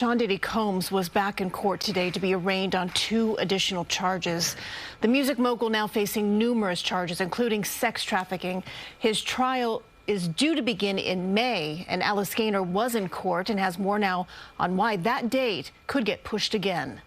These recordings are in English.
Diddy Combs was back in court today to be arraigned on 2 additional charges. The music mogul now facing numerous charges, including sex trafficking. His trial is due to begin in May, and Alice Gaynor was in court and has more now on why that date could get pushed again.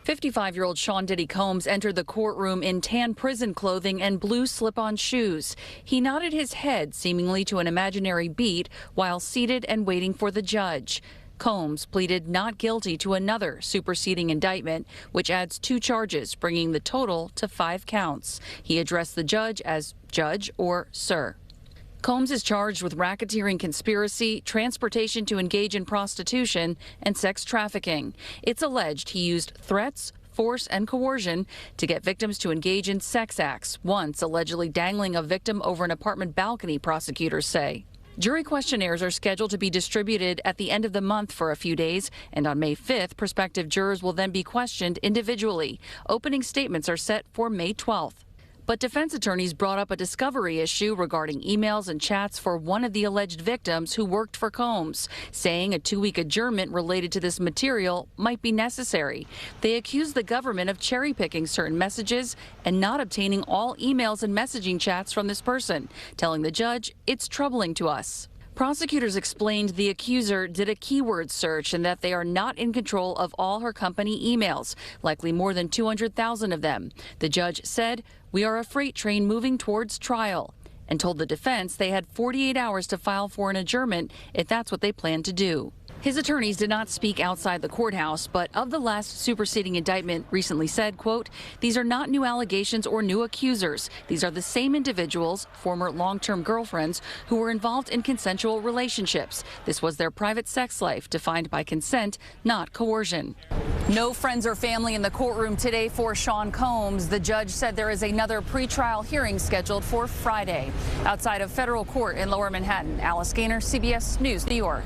55-year-old Sean Diddy Combs entered the courtroom in tan prison clothing and blue slip-on shoes. He nodded his head, seemingly to an imaginary beat, while seated and waiting for the judge. Combs pleaded not guilty to another superseding indictment, which adds 2 charges, bringing the total to 5 counts. He addressed the judge as judge or sir. Combs is charged with racketeering conspiracy, transportation to engage in prostitution, and sex trafficking. It's alleged he used threats, force, and coercion to get victims to engage in sex acts, once allegedly dangling a victim over an apartment balcony, prosecutors say. Jury questionnaires are scheduled to be distributed at the end of the month for a few days, and on May 5th, prospective jurors will then be questioned individually. Opening statements are set for May 12th. But defense attorneys brought up a discovery issue regarding emails and chats for one of the alleged victims who worked for Combs, saying a 2-week adjournment related to this material might be necessary. They accused the government of cherry-picking certain messages and not obtaining all emails and messaging chats from this person, telling the judge, "It's troubling to us." Prosecutors explained the accuser did a keyword search and that they are not in control of all her company emails, likely more than 200,000 of them. The judge said, "We are a freight train moving towards trial," and told the defense they had 48 hours to file for an adjournment if that's what they plan to do. His attorneys did not speak outside the courthouse, but of the last superseding indictment recently said, quote, "These are not new allegations or new accusers. These are the same individuals, former long-term girlfriends, who were involved in consensual relationships. This was their private sex life, defined by consent, not coercion." No friends or family in the courtroom today for Sean Combs. The judge said there is another pretrial hearing scheduled for Friday. Outside of federal court in Lower Manhattan, Alice Gaynor, CBS News, New York.